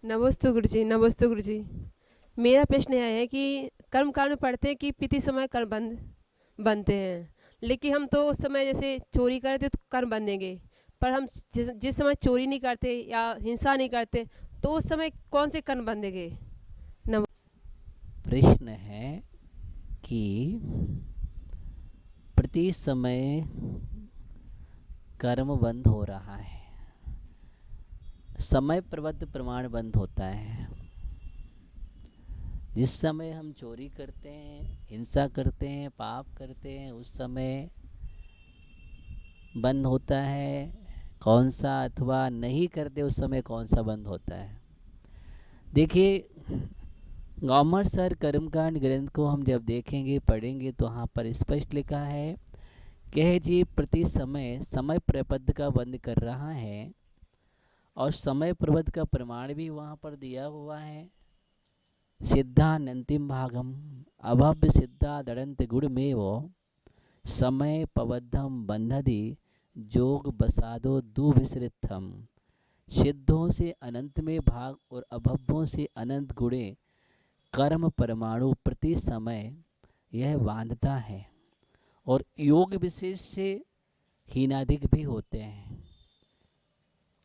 नमस्ते गुरुजी, नमस्ते गुरुजी। मेरा प्रश्न यह है कि कर्मकांड में पढ़ते हैं कि पिति समय कर्म बनते हैं, लेकिन हम तो उस समय जैसे चोरी करते तो कर्म बंधेंगे, पर हम जिस समय चोरी नहीं करते या हिंसा नहीं करते तो उस समय कौन से कर्म बंधेंगे? नम प्रश्न है कि प्रति समय कर्म बंद हो रहा है, समय प्रबद्ध प्रमाण बंद होता है। जिस समय हम चोरी करते हैं, हिंसा करते हैं, पाप करते हैं, उस समय बंद होता है कौन सा, अथवा नहीं करते उस समय कौन सा बंद होता है। देखिए, कॉमर्स और कर्मकांड ग्रंथ को हम जब देखेंगे पढ़ेंगे तो वहाँ पर स्पष्ट लिखा है कि जी प्रति समय समय प्रबद्ध का बंद कर रहा है, और समय प्रबद्ध का प्रमाण भी वहाँ पर दिया हुआ है। सिद्धानंतिम भागम अभव्य सिद्धा दड़ंत गुण में वो समय पबद्धम बंधदि जोग बसादो दुविसृतम। सिद्धों से अनंत में भाग और अभव्यों से अनंत गुणे कर्म परमाणु प्रति समय यह बांधता है, और योग विशेष से हीनाधिक भी होते हैं।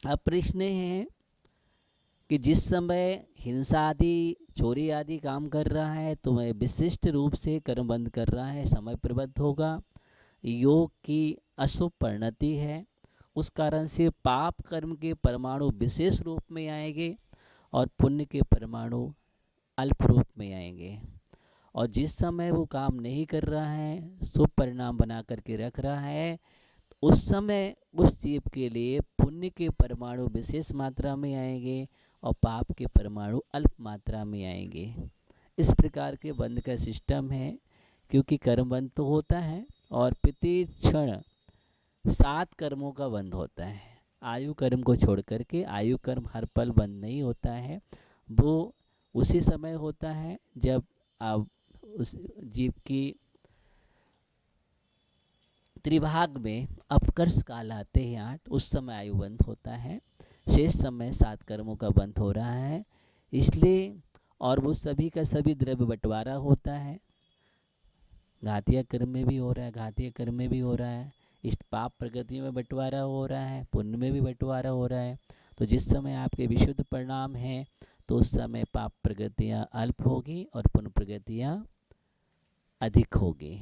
अब प्रश्न है कि जिस समय हिंसा आदि चोरी आदि काम कर रहा है तो वह विशिष्ट रूप से कर्म बंद कर रहा है, समय प्रबद्ध होगा। योग की अशुभ परिणति है, उस कारण से पाप कर्म के परमाणु विशेष रूप में आएंगे और पुण्य के परमाणु अल्प रूप में आएंगे। और जिस समय वो काम नहीं कर रहा है, शुभ परिणाम बना करके रख रहा है, उस समय उस जीव के लिए पुण्य के परमाणु विशेष मात्रा में आएंगे और पाप के परमाणु अल्प मात्रा में आएंगे। इस प्रकार के बंध का सिस्टम है, क्योंकि कर्म बंद तो होता है और प्रति क्षण 7 कर्मों का बंद होता है। आयु कर्म को छोड़ करके, आयु कर्म हर पल बंद नहीं होता है, वो उसी समय होता है जब आप उस जीव की त्रिभाग में अपकर्ष काल आते हैं 8, उस समय आयु बंद होता है। शेष समय 7 कर्मों का बंद हो रहा है, इसलिए। और वो सभी का सभी द्रव्य बंटवारा होता है, घातिया कर्म में भी हो रहा है, घातिया कर्म में भी हो रहा है, इष्ट पाप प्रगति में बंटवारा हो रहा है, पुण्य में भी बंटवारा हो रहा है। तो जिस समय आपके विशुद्ध परिणाम हैं तो उस समय पाप प्रगतियाँ अल्प होगी और पुण्य प्रगतियाँ अधिक होगी।